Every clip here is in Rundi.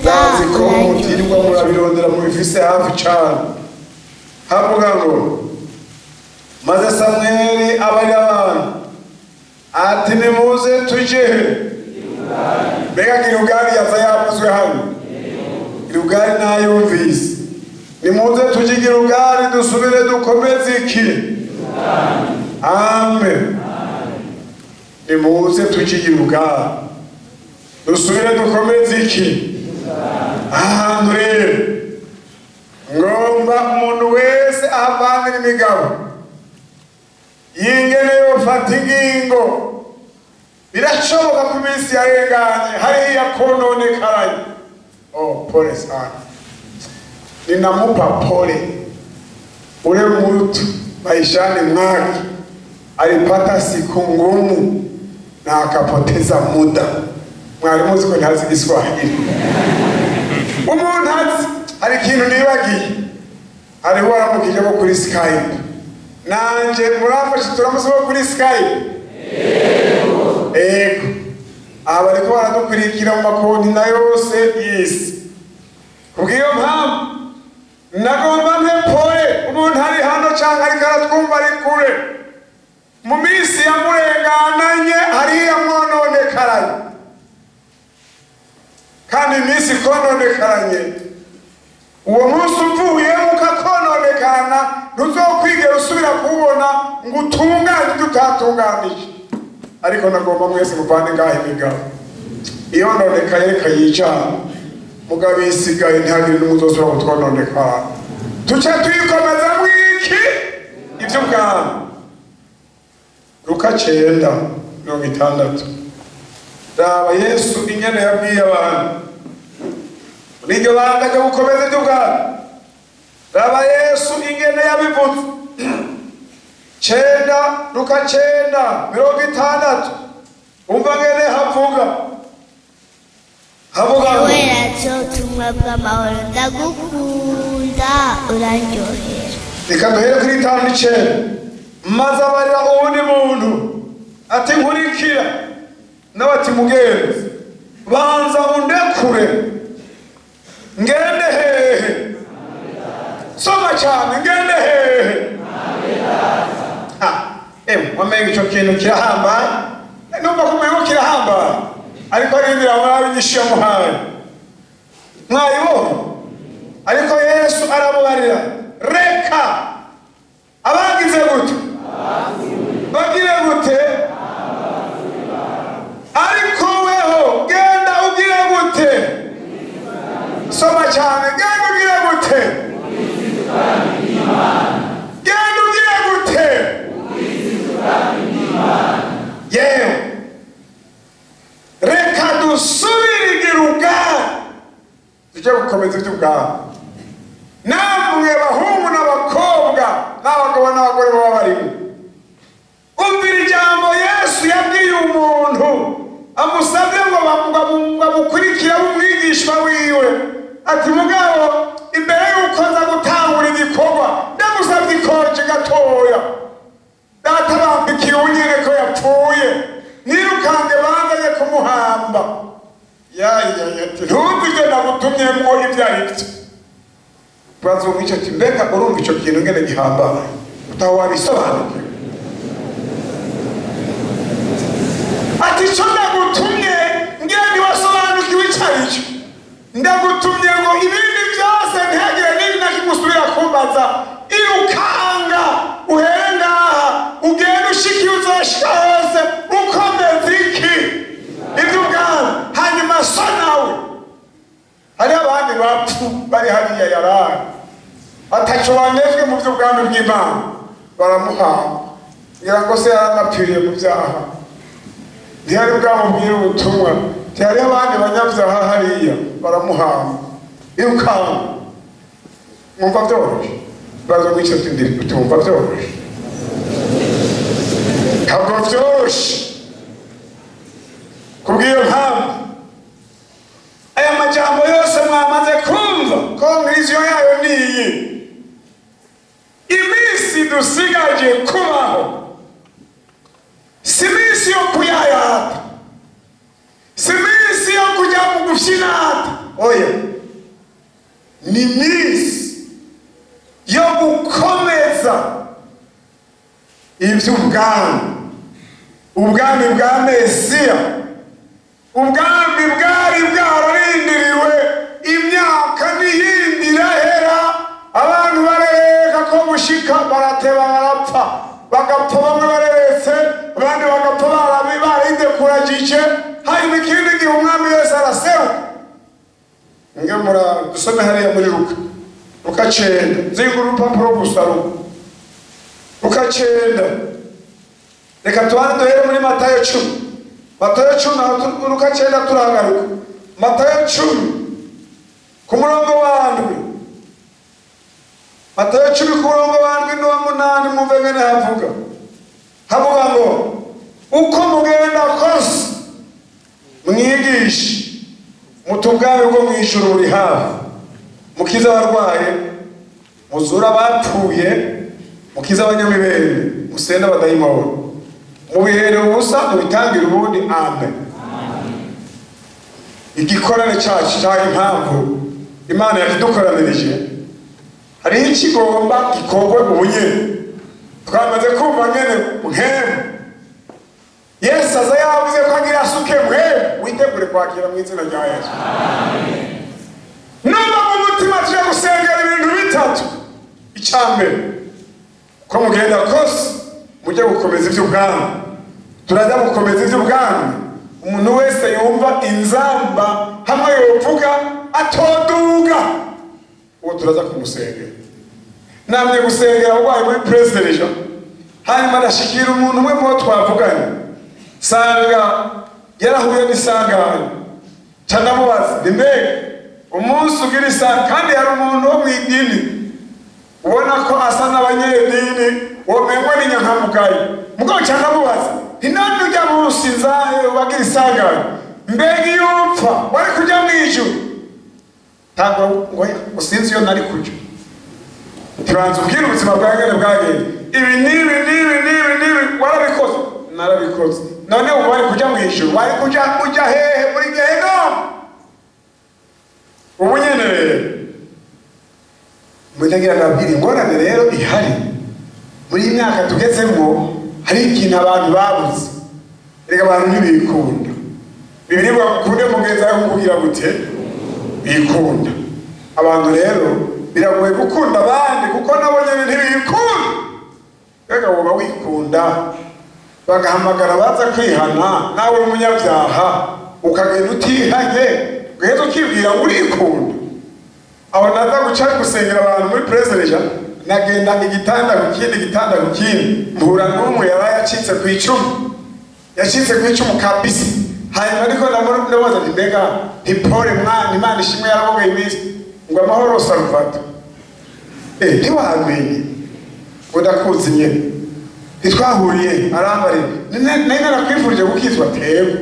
Ndazi ko mutirirwa murabirondera mubifise hafi cane. Havuga ngo maze Samweli abarira abantu ati nimuze tuje mbega Gilugari yaza yavuzwe hano. Gilugari nayumvise. Nimuze tuje Gilugari dusubire dukomeze iki. Amen. Nimuze tuje Gilugari dusubire dukomeze iki. Ahantu rero ngomba umuntu wese ahavanira imigabo yingene yofata ingingo. Birashoboka ku minsi yarenganye hariya kononekaraye. Pole sana. Ninamupa pole ule mtu maishani mwake alipata siku ngumu na akapoteza muda. Mwalimu ziko ntazi Kiswahili. Umuntu hari ikintu nibagiye ariho aramukije ko kuri Skype. Nanje murafashe turamusaba kuri Skype. Ego. Abariko baradukurikira mu makonti na yose y'isi. Kugiyo mpamvu nagomba mpepore umuntu hari hano cyangwa ariko aratwumva ari kure. Mu minsi yamurengananye hariya mwononekaraye. Kandi iminsi kononekaranye uwo munsi uvuye ukakononekana ntuzokwigera usubira kubona ngo utunganye ibyo utatunganije. Ariko nagomba mwese muvane ngahe imigabo iyo nonekaye kayicara mugabo isigaye ntihagire n'umuzosubira kutwononekana. Tuce tuyikomeza mwiki ibyo bwami. Luka 9:60. Raba Yesu ingene yabwiye abantu niryo banga ryo gukomeza ibyo bwami. Raba Yesu ingene yabivuze. Luka 9:60. Umva ngene havuga tumwe bw'amahoro ndagukunda uraryohera. Reka duhere kuri 5:9. Maze abarira uwundi muntu ati nkurikira. Nawe ati mugenzi banza undekure ngende hehe. Soma cyane ngende hehe. Wamenye icyo kintu kirahambaye. Numva kumenya kirahambaye ariko rindira murabinyishiye muhaye mwayibona. Ariko Yesu aramubarira reka abagize gute bagire gute. Ariko weho genda ugire gute. Soma cyane genda ugire gute. Genda ugire gute. Yewe reka dusubire Gilugari tujye gukomeza ibyo bwami. Namwe bahungu n'abakobwa n'abagabo n'abagore baba barimo umvira ijambo Yesu yabwiye umuntu amusabye ngo bamukurikire umwigishwa wiwe. Ati mugabo imbere y'uko nza gutangura igikorwa ndagusabye ikoje gatoya. Data bambikiye unyere ko yapfuye nirukange bangaye kumuhamba. Ntuzige nagutumye ngo ibyo aribyo. Twazo mwicyo kimbeka urumva icyo kintu ngene gihambaye utaho wabisobanukiwe. Ati cyo ndagutumye ngene niwasobanukiwe icyo ndagutumye ngo ibindi byose ntihagire n'ibindi nakigusubira kumbaza. Irukanga uhere ngaha ugenda ushikiye uzoshika hose ukomeza iki ibyo bwami. Hanyuma so nawe hari abandi bapfu bari hariya yaraye ataco banezwe mu byo bwami bw'Imana baramuhamba ngira ngo se yaranapfiriye mu byaha. Ntihari bwamubwira ubutumwa. Ntihari abandi banyabyaha hariya baramuhamba. Irukanga mwumva byoroshye. Bazo mwicyo tindiri kutumva byoroshye. Ntabwo byoroshye. Kubw'iyo mpamvu aya majambo yose mwamaze kumva konkluziyo yayo niyi. Iminsi dusigaje kubaho si minsi yo kuyayata gusinata oya, ni iminsi yo gukomeza iby'ubwami, ubwami bwa Mesiya, ubwami bwari bwararindiriwe imyaka n'iyindi irahera, abantu barereka ko bushika, barateba barapfa, bagapfa bamwe bareretse, abandi bagapfa baridekuragije. Hanyuma ikindi gihe umwami Yesu araseruka. Ngemura dusome hariya muri Luka 9, zingura urupapuro gusa Luka 9. Reka tubanze duhere muri Matayo 10. Matayo 10 aho Luka 9 turagaruka. Matayo 10 ku murongo wa 7. Matayo 10 ku murongo wa 7 n'uwa 8 mwumve ngene havuga. Havuga ngo uko mugenda kose mwigishe, mutubwabe bwo mw'ijuru buri hafi, mukiza abarwaye, muzura abapfuye, mukiza abanyamibere, musenda abadayimoni, mubihere ubusa, mubitangire ubundi. Amen. Igikorane cyacu cyari impamvu Imana yakidukoranirije, hariho ikigomba gikorwe ubunyene. Twamaze kumva ngene muhemu Yesu aza yavuze ko agira asuke muhemu, witegure kwakira mu izina rya Yesu. Numva mu mutima tuje gusengera ibintu bitatu. Icyambere, ko mugenda kose mujye gukomeza iby'ubwami. Turajya gukomeza iby'ubwami, umuntu wese yumva inzamba hamwe yovuga atoduga, uwo turaza kumusengera. Namwe gusengera abarwayi muri President, hanyuma ndashikira umuntu umwe mu twavuganye, sanga yarahuye n'isanganya, canamubaza mbega umunsi ugira isanga, kandi hari umuntu wo mw'idini ubona ko asa n'abanyedini, womengo ni nyankamugayo, mugabo canamubaza ntinandi ujya munsi wagira isanganya, mbega iyo upfa wari kujya mw'ijuru? Ntabwo ngo usinzi iyo nari kujya. Turanze ubwira ubuzima bwagene bwagene, ibi nibi warabikoze. Narabikoze. None ubu wari kujya mw'ijuru, wari kujya hehe? Muri Gehinomu. Ubu nyene rero mutagira nabwira ingorane rero ihari muri iyi myaka tugezemo, hari ikintu abantu babuze. Reka abantu ntibikunda. Bibiri bakunde mugenza yo kugira gute bikunda. Abantu rero biragoye gukunda abandi kuko nabo nyene ntibikunda. Reka woba wikunda bagahamagara baza kwihana, nawe umunyabyaha ukagenda utihanye, ugaheza ukibwira ngo urikunda. Aho naza guca gusengera abantu muri President, nagenda igitanda ku kindi, mpura n'umwe yari yacitse ku icumu kabisa. Hanyuma ariko ndamubaza nti mbega ntipore mwana, Imana ishimwe yarabogoye iminsi, ngo amahoro Salvato. Ntiwamenye ngo ndakuzi nyene, ntitwahuriye arambare, nari narakwifurije gukizwa tewe,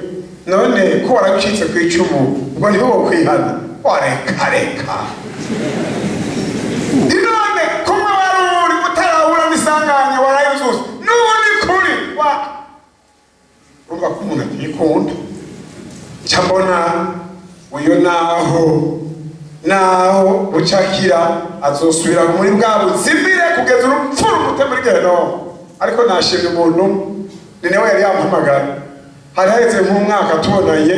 none ko warabicitse ku icumu ngo niho wo kwihana, wareka inone kumwe waruri utarahura n'isanganya warayuzuza n'ubundi kuri urumva ko umuntu atikunda. Cyambona uyo naho bucakira azosubira muri bwa buzimire kugeza urupfu rumute muri Gehinomu. Ariko nashimye umuntu ni nawe yari yampamagara, hari haheze nk'umwaka tubonanye,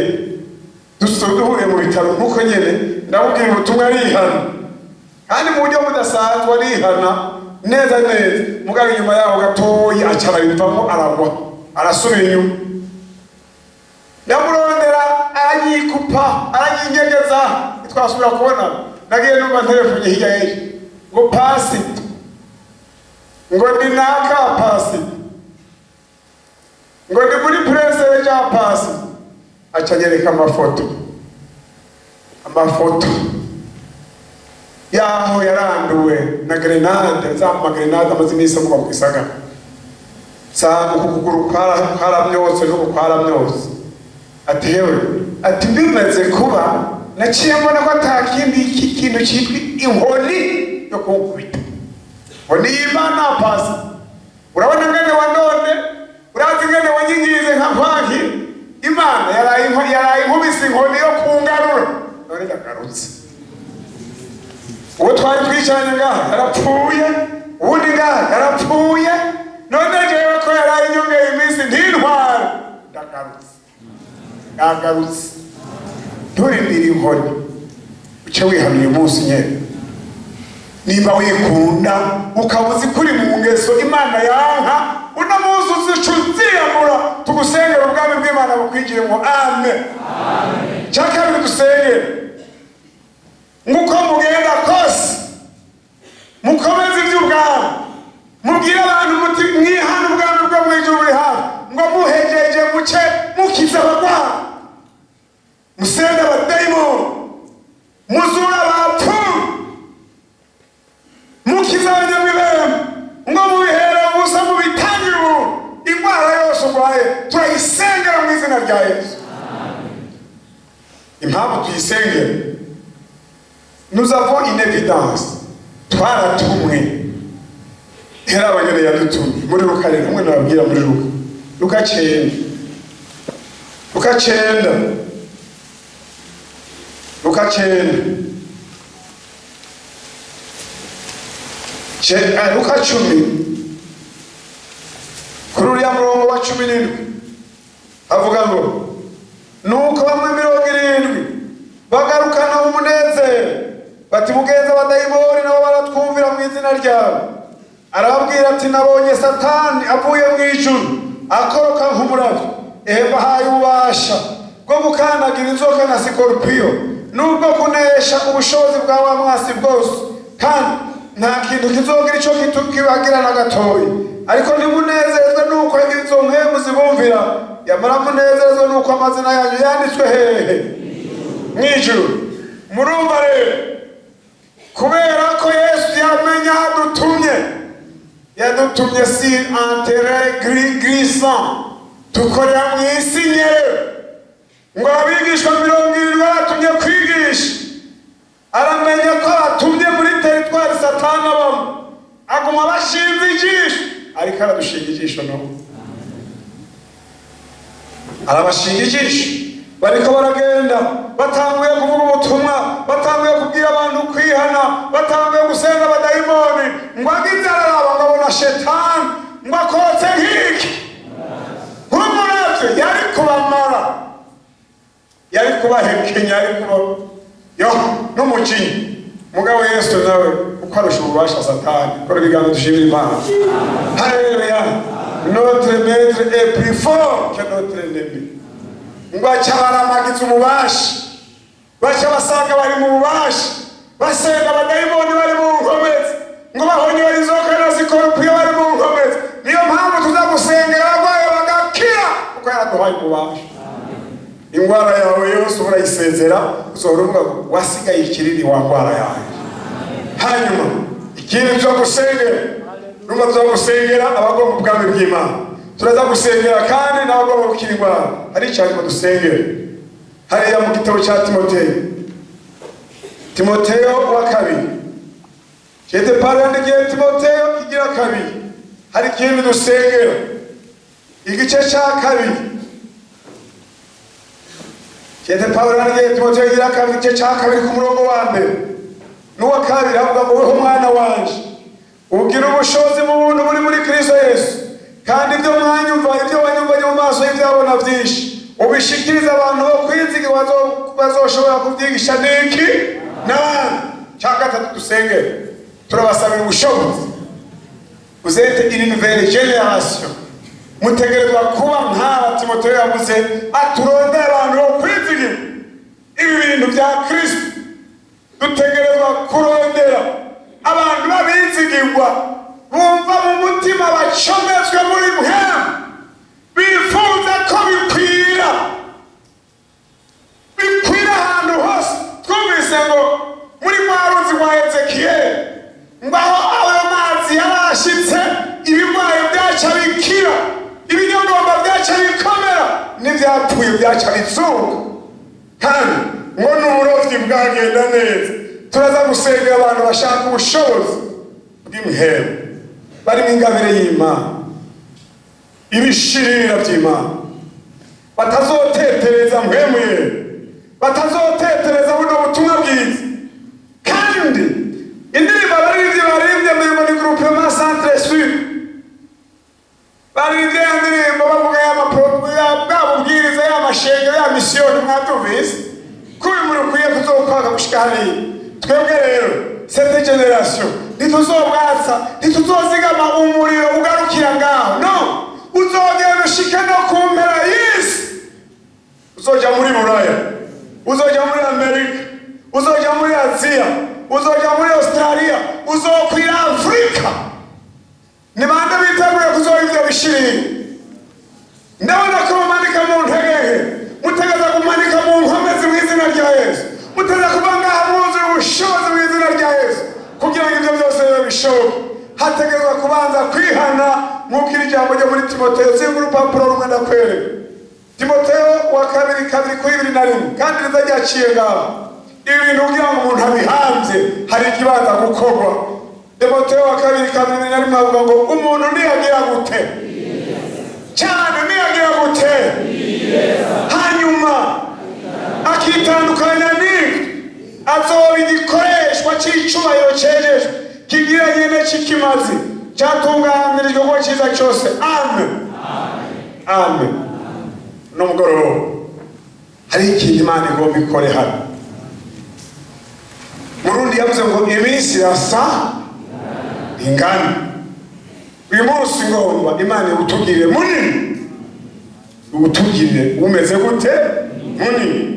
duhuriye mu bitaro nk'uko nyene, ndamubwira ubutumwa arihana, kandi mu buryo budasanzwe arihana neza mugabo inyuma yaho gatoya acara bivamo aragwa, arasubira inyuma. Ndamurondera aranyikupa, aranyingegeza, twasubira kubona. Nagiye numva telefone hirya yeje ngo pasi, ngo ndi naka pasi, ngo ndi muri President ya pasi. Acanyereka amafoto yaho yaranduwe na grenade, za magrenade amaze iminsi amuba mu gisagara. Saa ukuguru kwaramyose n'uku kwaramyose. Ati hewe, ati bimeze kuba naciye mbona ko atakindi kintu cyitwa inkoni yo kunkubita. Nkoni y'Imana pasi. Urabona ngene wanone, urazi ngene wanyingirize nka nkwanki, Imana yaraye inkubise inkoni yo kungarura. none ndagarutse. Uwo twari twicaranye ngaha yarapfuye, uwundi ngaha yarapfuye, none jewe ko yaraye inyongeye iminsi ntintwara, ndagarutse. Nturindire inkoni uce wihamye umunsi nyene. Nimba wikunda ukabuzi kuri mu ngeso Imana yanka, uno munsi uzicuziyamura tugusengera ubwami bw'Imana bukwinjiremo. Amen. Cyakabiri dusengera nguko mugenda kose mukomeze iby'ubwami, mubwire abantu muti mwihana ubwami bwo mu ijuru buri hafi, ngo muhejeje muce mukiza abagwayi, musende abadayimoni, muzura abapfuye, mukiza abanyamibembe, ngo mubihere ubusa mubitangire ubuntu. Indwara yose urwaye turayisengera mu izina rya Yesu. Impamvu tuyisengera, nous avons une évidence, twaratumwe. Era abanyene yadutumye muri Luka rero, mwe nababwira muri Luka 9 Luka 9 Luka 10 kuri uriya murongo wa 17 avuga ngo nuko bamwe 70 bagarukana umunezero bati mugenza abadayimoni nabo baratwumvira mu izina ryawe. Arababwira ati nabonye Satani avuye mu ijuru akoroka nk'umuravyo, bahaye ububasha bwo gukandagira inzoka na sikorupiyo n'ubwo kunesha ubushobozi bwa wa mwasi bwose, kandi nta kintu kizogira ico kibagira na gatoyi. Ariko ntimunezezwe nuko izo mpemu zibumvira, yamara munezezwe nuko amazina yanyu yanditswe hehe? Mw'ijuru. Murumva rero, kubera ko Yesu yamenya yadutumye si enterre glissant, tukorera mw'isi nyere, ngo abigishwa 70 batumye kwigisha. Aramenya ko atumye muri teritwari Satani abamo, aguma bashinze ijisho, ariko aradushinga ijisho no. Arabashinga ijisho, bariko baragenda batanguye kuvuga ubutumwa, batanguye kubwira abantu kwihana, batanguye gusenga abadayimoni, ngo agize araraba ngabona Shetani ngo akotse nk'iki nk'umuravyo, yari kubamara, yari kubahekenya, yari kuba n'umukinyi. Mugabo Yesu nawe uko arusha ububasha Satani, kora ibiganza dushimira Imana. Haleluya. Notre maître est plus fort que notre ennemi. Ngo acabaramagiza umubasha, baca basanga bari mu bubasha, basenga abadayimoni bari mu nkomezi, ngo bahonyora inzoka na sikorupiyo bari mu nkomezi. Niyo mpamvu tuza gusengera abagwayi bagakira, kuko yaraduhaye ububasha. Ingwara yawe yose urayisezera, uzohora uvuga ngo wasigaye ikiriri wa ngwara yawe. Hanyuma ikindi tuza gusengera, numva tuza gusengera abagomba ubwami bw'Imana, turaza gusengera kandi n'abagomba gukira ingwara. Hari icyarimo dusengera hariya mu gitabo cya Timoteyo wa 2. J'étais parlé de Timoteyo igira 2. Hari ikindi dusengera, igice cya 2. J'étais parlé de Timoteyo igira 2 igice cya 2 ku murongo wa 1 n'uwa 2 avuga ngo weho mwana wanje ugira ubushobozi mu buntu buri muri Kristo Yesu, kandi ibyo mwanyumva, ibyo wanyumvanye mu maso y'ibyabona byinshi, ubishikiriza abantu bo kwinziga bazoshobora kubyigisha niki n'abandi. Cya 3 dusengera, turabasabira ubushobozi. Vous êtes une nouvelle génération, mutegerezwa kuba nk'aba Timoteyo yavuze, aturondera abantu bo kwinziga ibi bintu bya Kristo. Dutegerezwa kurondera abantu babinzigirwa, bumva mu mutima bacometswe muri mpemu, bifuza ko bikwira ahantu hose. Twumvise ngo muri mwaruzi wa Ezekiyeli, ngaho ayo mazi yarashitse, ibigwayi byaca bikira, ibinyongomba byaca bikomera, n'ibyapfuye byaca bizuka, kandi ngo n'uburovyi bwagenda neza. Turaza gusengera abantu bashaka ubushobozi bw'imihero, barimo ingabire y'Imana, ibishirira by'Imana, batazotetereza mpemu ye, batazotetereza buno misiyoni mwabyumvise ko uyu muntu ukwiye kuzokwanga gushika hariya. Twebwe rero cette generation ntituzobwatsa ntituzozigama umuriro ugarukira ngaho, no, uzogenda ushike no ku mpera y'isi. Uzoja muri Buraya, uzoja muri Amerika, uzoja muri Aziya, uzoja muri Australia, uzokwira Afrika. Ni bande biteguye kuzoba ivyo bishirira? Ndabona ko mumanika mu ntegeke, mutegeza kumanika mu nkomezi mw'izina rya Yesu, mutegeza kubanga hamuzi ubushobozi mw'izina rya Yesu, kugira ngo ivyo vyose bibe bishoboka. Hategezwa kubanza kwihana nk'uko iri jambo ryo muri Timoteyo ziri mu rupapuro rumwe ndakwereka. Timoteyo wa kabiri 2:1 kandi riza ryaciye ngaho. Ibintu kugira ngo umuntu abihamvye hari ikibanza gukorwa. Timoteyo wa kabiri 2:1 avuga ngo umuntu niyagira gute cyane, niyagira gute hanyuma akitandukanya n'ibyo, azoba igikoreshwa c'icubahiro cejejwe kigira nyene c'ikimazi catunganirijwe ko ciza cyose. Amen, amen. No mugoroba hari ikintu Imana igomba ikore hano. Murundi yavuze ngo iminsi irasa ingana. Uyu munsi ngomba Imana ibutugirire munini, ubutugirire umeze gute munini.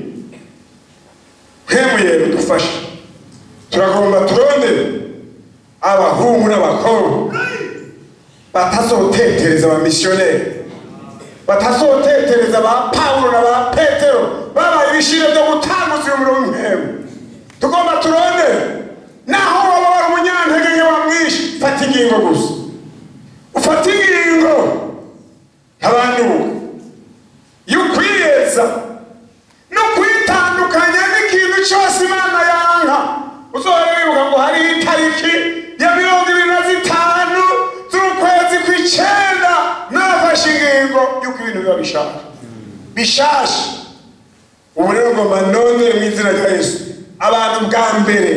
Hemwe dufashe, turagomba turondere abahungu n'abakobwa batazotetereza abamisiyoneri, batazotetereza ba Pawulo na ba Petero babaye ibishire byo gutanguza umuriro w'intego. Tugomba turondere naho waba wari umunyantege nke wamwishe, fata ingingo gusa, ufata ingingo ntabanduka y'ukwiyeza no kwitandukanya n'ikintu cyose Imana yanka. Uzorebuka ngo hari itariki ya 25 z'ukwezi kw'icenda nafashe ingingo y'uko ibintu biba bishasha. Ubu rero ngomba none mw'izina rya Yesu abantu bwa mbere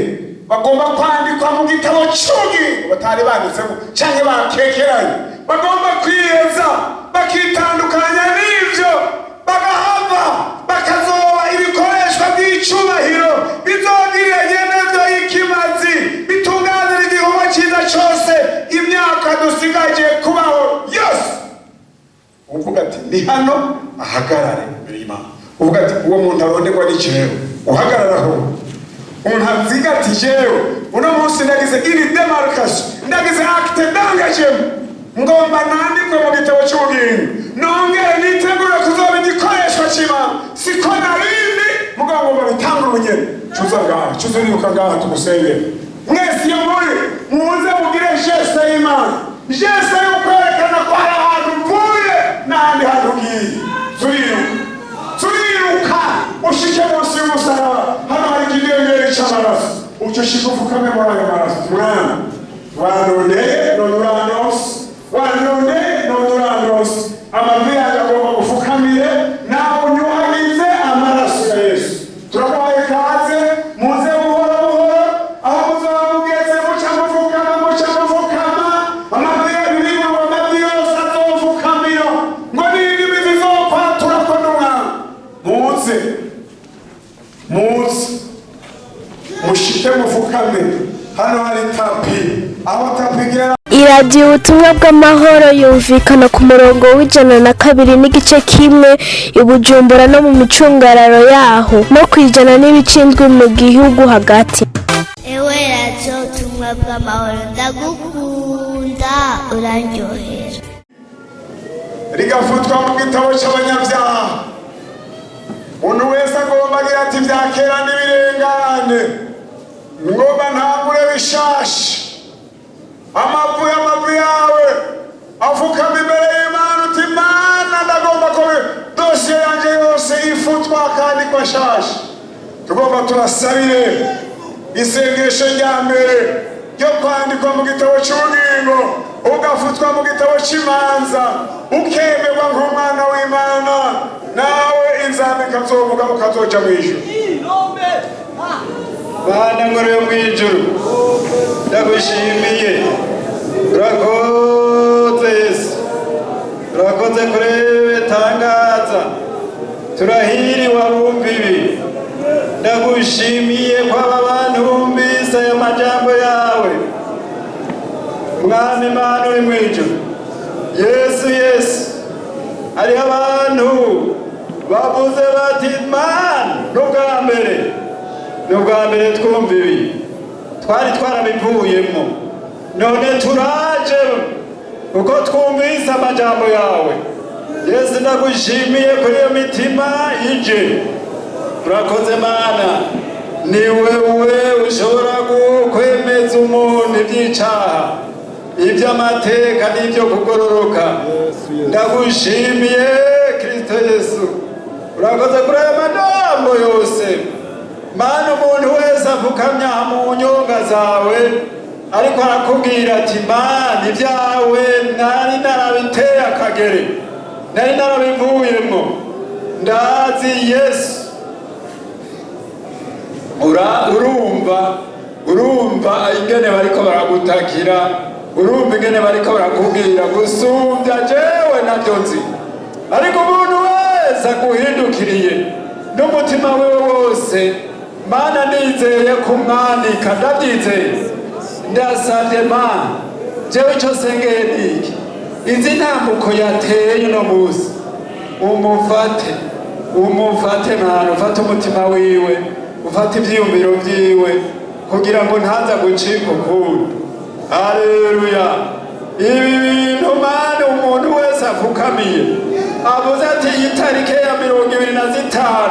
bagomba kwandikwa mu gitabo cy'ubugingo batari banditsemo canke bakekeranye, bagomba kwiyeza bakitandukanya n'ivyo, bagahava bakazoba ibikoreshwa by'icubahiro bizogirira nyene vyo ikimazi, bitunganira igihugu cyiza cyose imyaka dusigaje kubaho yose. Uvuga ati ni hano ahagarare imbere y'Imana. Uvuga ati uwo muntu aronderwa n'ikirero uhagararaho. Umuntu aziga ati jewe uno munsi ndagize iri demarcation, ndagize acte d'engagement, ngomba nandikwe mu gitabo cy'ubugingo, nongere nitegure kuzoba igikoresho cy'Imana. Siko narindi mugabo ngomba bitanga ubunyene. Tuzuribuka ngaha tugusengera mwese iyo muri muze mugire geste y'Imana, geste yo kwerekana ko hari ahantu mvuye n'ahandi hantu ugiye. Turiruka ushike munsi y'umusaraba, hano hari ikidengeri cy'amaraso, ucyo ushike ufukame muri ayo maraso. Mwana wanone none uranose, wanone none uranose. Amavi yaje agomba gufukamire nawe unyuhagize amaraso ya Yesu. Turabaye kaze muze buhoro buhoro, aho muzaba mugeze muca mufukama. Amavi y'ibintu amavi yose azofukamira ngo n'indimi zizopfatura ko n'umwana. Muze mushike mufukame, hano hari tapi, aho tapi igera. Iradiyo ubutumwa bw'amahoro yumvikana ku murongo w'102.1 i Bujumbura no mu micungararo yaho, no ku 100.7 mu gihugu hagati. Ewe radiyo ubutumwa bw'amahoro ndagukunda urandyohera. Rigafutwa mu gitabo cy'abanyabyaha. Umuntu wese agomba agira ati bya kera n'ibirengane, ngomba ntangure bishasha. Amavu yawe afukama imbere y'Imana uti Mana ndagomba ko dosiye yanjye yose ifutwa kandi ko shasha. Tugomba turasabire isengesho rya mbere ryo kwandikwa mu gitabo cy'ubugingo, ugafutwa mu gitabo cy'imanza, ukemerwa nk'umwana w'Imana, nawe inzamba ikazovuga ukazoja mu ijuru. Bana ngoro yo mu ijuru ndagushimiye, urakoze Yesu, urakoze kuri tangaza turahiriwe abumva ibi. Ndagushimiye ko aba bantu bumvise aya majambo yawe. Mwami Mana uri mu ijuru, Yesu Yesu, hariho abantu bavuze bati Mana n'ubwa mbere twumva ibi twari twarabivuyemo, none turaje uko twumvise amajambo yawe. Yesu ndagushimiye kuri iyo mitima ije. Urakoze Mana, ni wewe ushobora kwemeza umuntu iby'icaha, iby'amateka n'ibyo kugororoka. Ndagushimiye Kristo Yesu, urakoze kuri aya majambo yose. Mana, umuntu wese apfukamye mu nyonga zawe ariko arakubwira ati Mana, ibyawe nari narabiteye akagere, nari narabivuyemo. Ndazi Yesu urumva ingene bariko baragutakira, urumva ingene bariko barakubwira gusumbya jewe navyo nzi. Ariko umuntu wese aguhindukiriye n'umutima wiwe wose, Mana nizeye kumwandika, ndabyizeye. Ndasavye Mana, jewe ico sengeye niki, izi ntambuko yateye uno musi umufate Mana, ufate umutima wiwe, ufate ivyiyumviro vyiwe kugira ngo ntaza gucika ukundi. Haleluya. Ibi bintu Mana, umuntu wese apfukamiye avuze ati itarike ya 25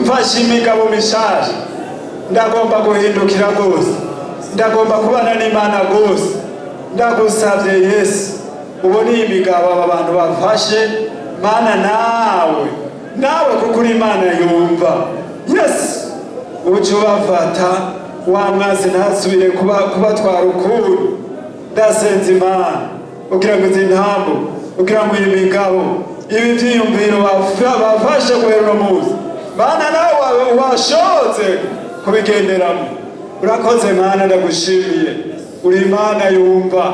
mfashe imigabo mishasha, ndagomba guhindukira gose, ndagomba kubana n'Imana gose. Ndagusavye Yesu, ubone iyi migabo aba bantu bafashe Mana, nawe kuko uri Imana yumva. Yesu, uca ubafata wa mwazi ntasubire kubatwara ukundi. Ndasenze Imana kugira ngo izi ntambo, kugira ngo iyi migabo, ibi vyiyumviro bafashe guhera uno musi, Mana nawe washoze kubigenderamo. Urakoze Mana, ndagushimiye, uri Imana yumva.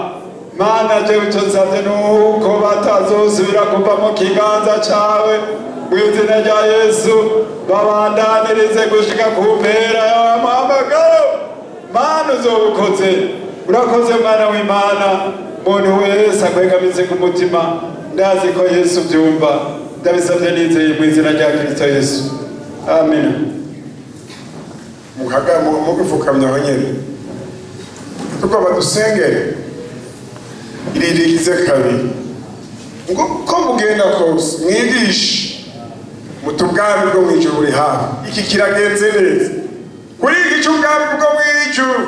Mana, jewe ico nsavye nuko batazosubira kuva mu kiganza cawe, mw'izina rya Yesu babandanirize gushika ku mpera y'amahambagaro. Mana, uzobukoze. Urakoze Mana w'Imana, muntu wese akwegamize ku mutima, ndazi ko Yesu byumva. Ndabisavye nizeye mw'izina rya Kristo Yesu, amina. Mugifukamye aho nyene tugomba dusengere iririkize kabiri ngo ko mugenda kose mwigishe mutubwami bwo mwijuru buri hafi. Iki kiragenze neza kuri iki cy'ubwami bwo mwijuru.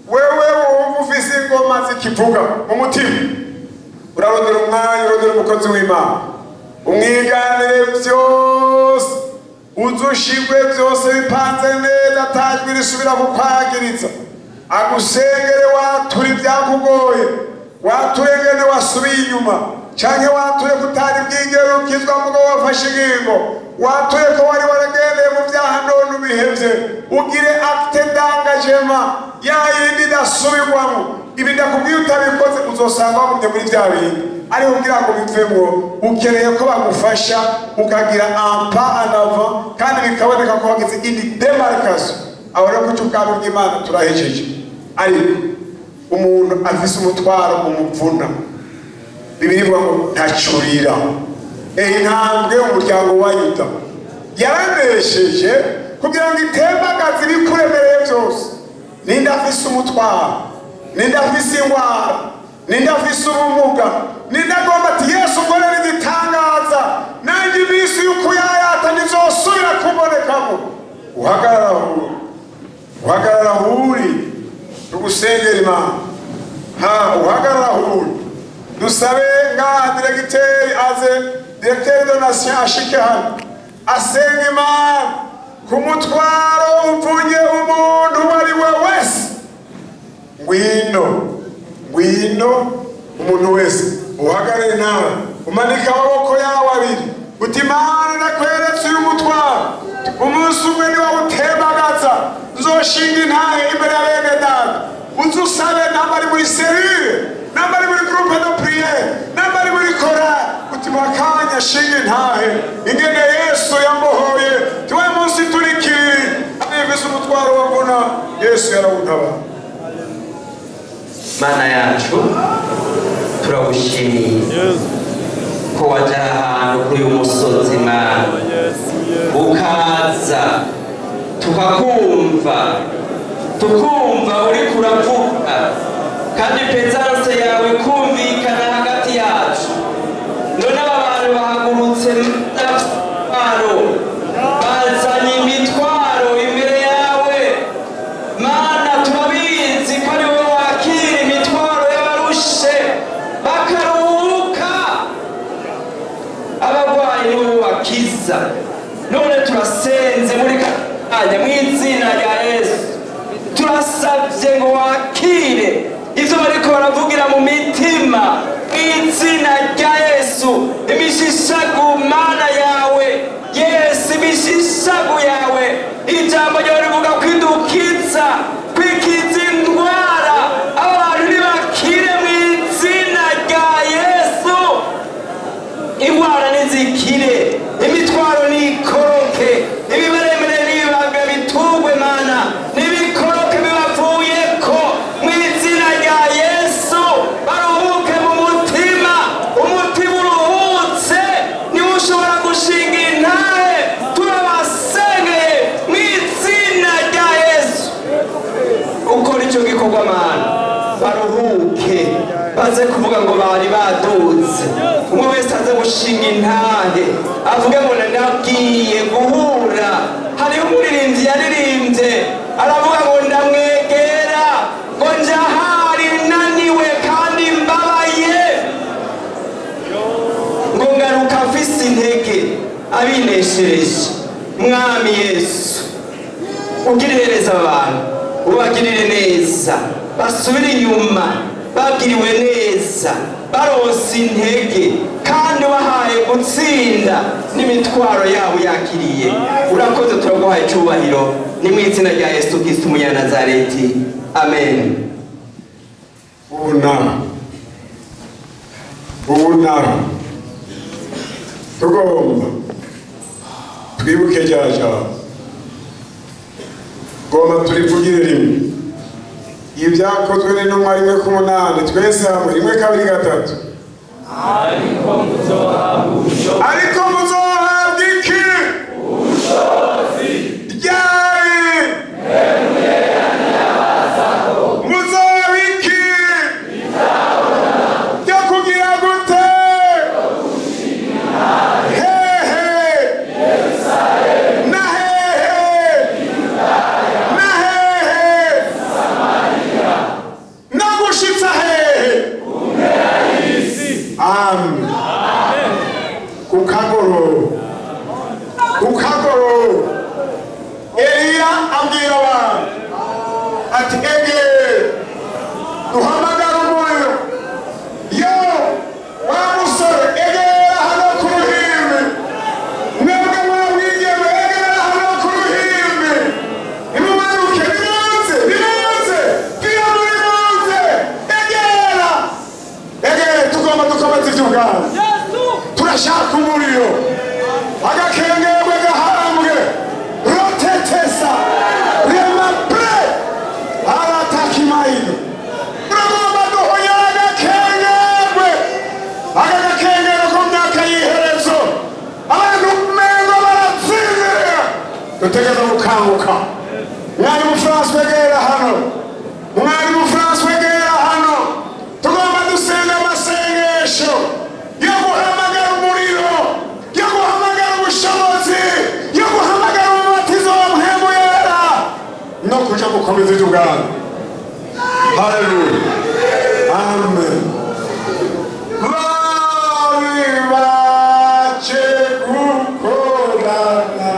Wewe wumva ufise ingoma zikivuga mu mutima, urarondera umwanya, urondera umukozi w'Imana, umwiganire byose, uzushigwe byose bipanze neza, atajwi risubira kukwagiriza. Agusengere wature ibyakugoye, wature ngene wasubiye inyuma, canke wature kutari bwigere ukizwa mugo wafashe ingingo, wature ko wari waragendeye mu byaha none ubihevye, ugire acte d'engagement ya yindi idasubirwamo. Ibi ndakubwiye utabikoze uzosanga wagumye muri bya bintu, ari kugira ngo bivemwo. Ukeneye ko bagufasha ukagira un pas en avant, kandi bikaboneka ko wagize indi demarcation. Aho rero ku cy'ubwami bw'Imana turahejeje. Ariko umuntu afise umutwaro umuvuna, Bibiliya ngo ntacurira. Intambwe umuryango wa Yuda yaranesheje kugira ngo itembagaze ibikuremereye byose. Ninde afise umutwaro, ninde afise ingwara, ninde afise ubumuga, ninde agomba ati Yesu ngorera igitangaza, nanjye iminsi y'ukuyayata ntizosubira kubonekamo. Uhagarara huri tugusengera Imana. Uhagarara huri dusabe ngaha diregiteri aze, diregiteri donation ashike hano asenga Imana ku mutwaro uvunye umuntu uwo ari we wese. Ngwino umuntu wese uhagarare nawe, umanika amaboko yawe abiri, uti Imana nakweretse uyu mutwaro, umunsi umwe niwo utembagaza, nzoshinga intahe imbere ya bene data. Uzusabe namba ari muri serire, namba ari muri groupe de prière, namba ari muri chorale, timakanya shinge ntahe ingene Yesu yambohoye tiwe munsi turikiri abivise umutwaro wabona Yesu yarawuntaba. Mana yacu turawushimiye ko waje ahantu kuri uyu musozi Mana ukaza tukumva uriko uravuga kandi presence yawe kumvikana hagati yacu. None aba bantu bahagurutse n'abatwaro bazanye imitwaro imbere yawe Mana, turabizi ko ari wowe wakira imitwaro y'abarushe bakaruhuka, abarwayi ni wowe bakiza. None turasenze muri kanya mu izina rya Yesu, turasabye ngo wakire ivyo bariko baravugira mu mitima mu izina rya Yesu. Imishishagu Mana yawe Yesu, imishishagu yawe, ijambo ryawe rivuga kwidukiza, kwikiza indwara, abantu ntibakire mu izina rya Yesu. Indwara nizikire, imitwaro nikoroke, ibibaremere n'ibibaga bitugwe Mana, nibikoroke bibavuyeko mu izina rya Yesu. Baruhuke mu mutima, umutima uruhutse niwe ushobora gushinga intahe. Turabasengeye mu izina rya Yesu, ukora icyo gikorwa Mana, baruhuke baze kuvuga ngo bari baduze. Umwe wese aze gushinga intahe avuge ngo nabwiye guhura. Hariho umuririmbyi yaririmbye aravuga ngo ndamwegera ngo njahari naniwe kandi mbabaye, ngo ngaruka mfise intege abineshereje. Mwami Yesu, ugirire neza abantu, ubagirire neza, basubire inyuma bagiriwe neza, baronse intege kandi bahaye gutsinda n'imitwaro yabo yakiriye. Urakoze, turaguhaye icyubahiro, ni mu izina rya Yesu Kristo Umunyanazareti, amen. Ubunara tugomba twibuke rya jambo, gomba turivugire rimwe. Ibyakozwe n'intumwa 1:8 twese hamwe 1, 2, 3. Ariko muzohabwa iki? Ubushobozi. Ryari? Muzohabwa iki? Byo kugira gute? Hehe. Na hehe. Na hehe. Na gushitsa hehe. Amen. Kukagoro Eliya ambwira abantu ati duhamagara umuriro. Yo wa musore egera hano ku ruhimbi, mwebwe mwabwigeme egera hano ku ruhimbi, nimumanuke nimuze pia nimuze egera tugomba dukomeza iby'ubwami. Turashaka umuriro, agakengerwe gahambwe rotetesa remapre aratakimaino. Uragomba duhonyora agakengerwe, agakengero ku myaka y'iherezo. Abantu umengo baratsinzira, dutegeza gukanguka. Mwari mu France wegera hano, mwari mu France wegera hano. Tugomba dusenga amasengesho yo guhamagara umuriro, yo guhamagara ubushobozi, yo guhamagara umubatizo wa Mpwemu Yera no kuja gukomeza iby'ubwami. Haleluya, amen. Bari baje gukorana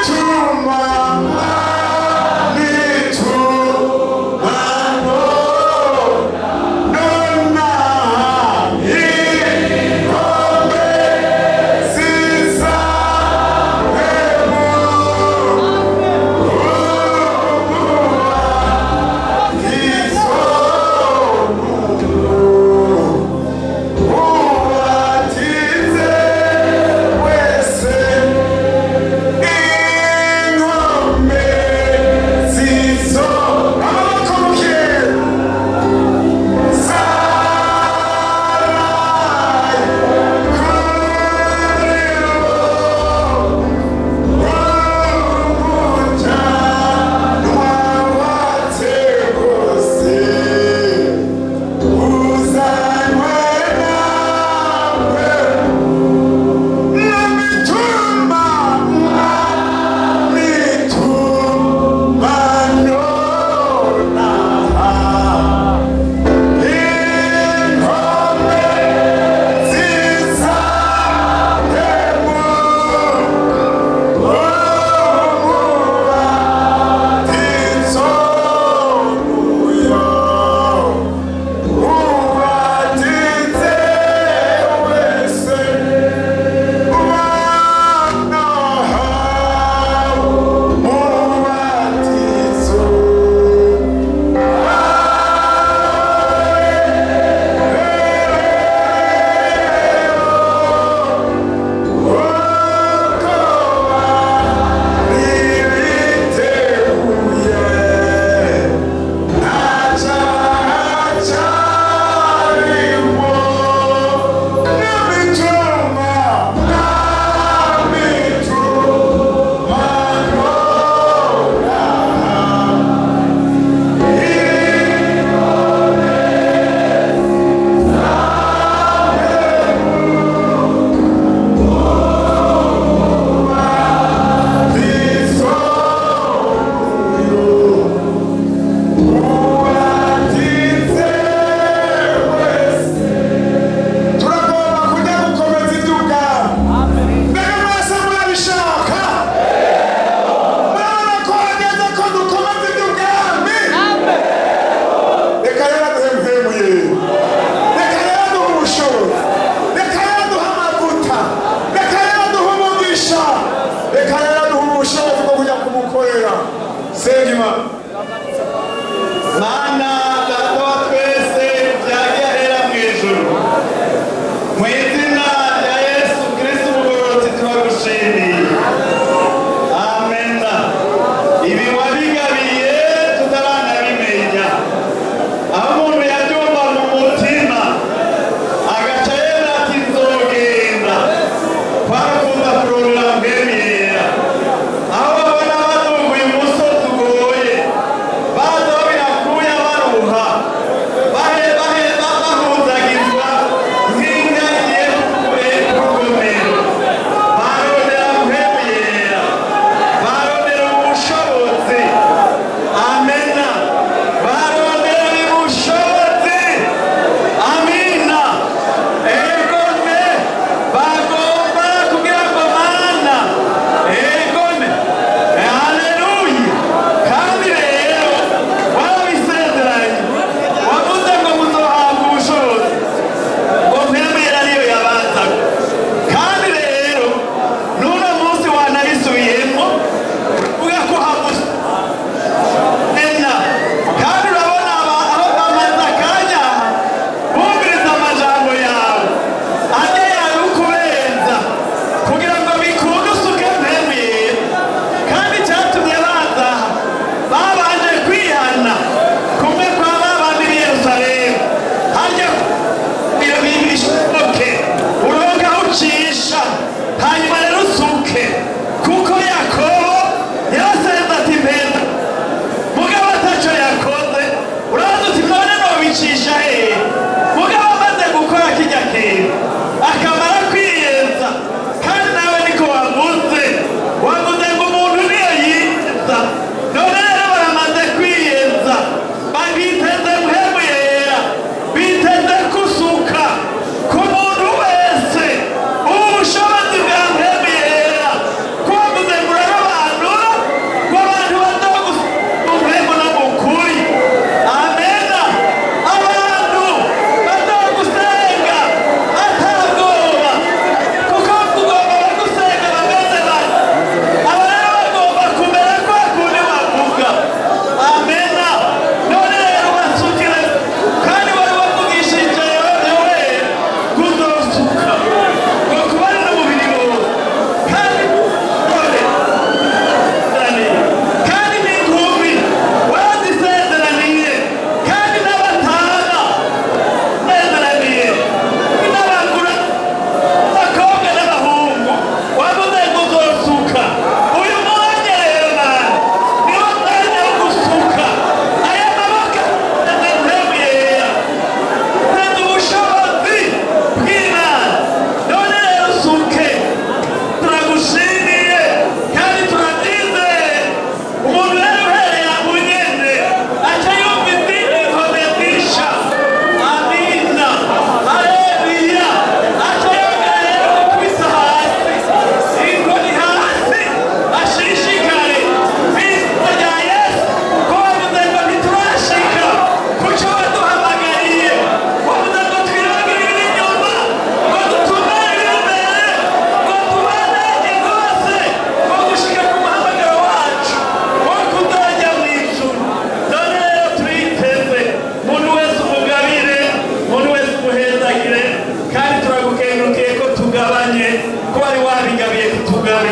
Tuma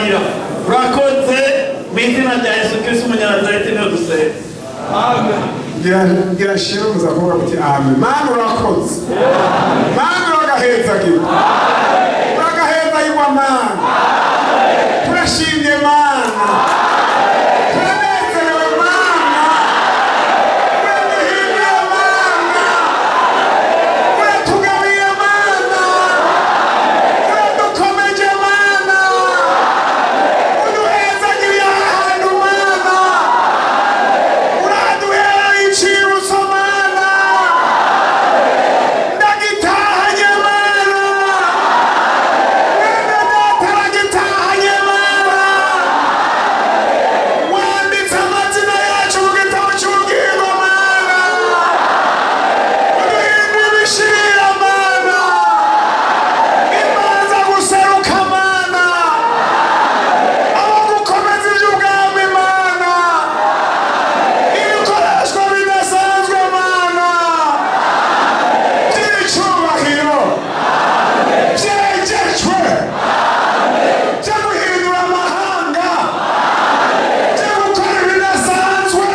kutubabarira urakoze mu izina rya Yesu Kristo umunyanazareti niyo dusenga amen. Ngira shiruza kuvuga kuti amen. Mana urakoze, Mana uragahezagirwa, uragahezagirwa Mana, turashimye Mana, turanezerewe Mana, uraduhimbiye Mana, uratugabiye Mana, uradukomeje Mana, uduhezagiriye ahantu Mana, uraduhera icibutso Mana, ndagitahanye Mana, mwene data aragitahanye Mana, wanditse amazina yacu mu gitabo cy'ubugingo Mana, uduhindura ibishirira Mana, imanza guseruka Mana, abo gukomeza iby'ubwami Mana, ibikoreshwa bidasanzwe Mana, by'icyubahiro byegejwe byo guhindura amahanga, byo gukora ibidasanzwe,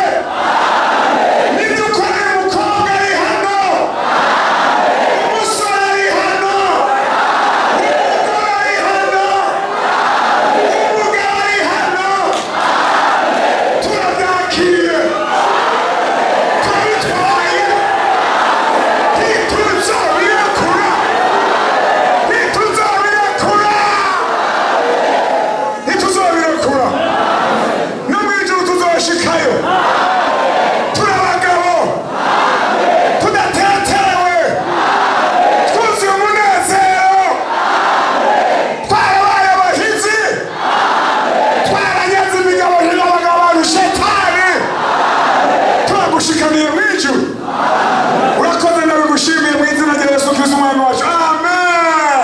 nibyo ukorera umukobwa ari hano, umusore ari hano, umugore ari hano, umugabo ari hano, turabyakiriye, turabitwaye, ntituzobirekura, ntituzobirekura, ntituzobirekura, no mu ijuru tuzoshikayo, turi abagabo, tudateterewe, twuzuye umunezero, twarabaye abahizi, twaranyaze imigabo n'abagabo bantu shetani, turagushikamiye mu ijuru. Urakoze nawe gushimiye mu izina rya Yesu Kristo umwami wacu, amen.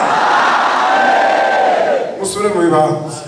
Musure mu bibanza.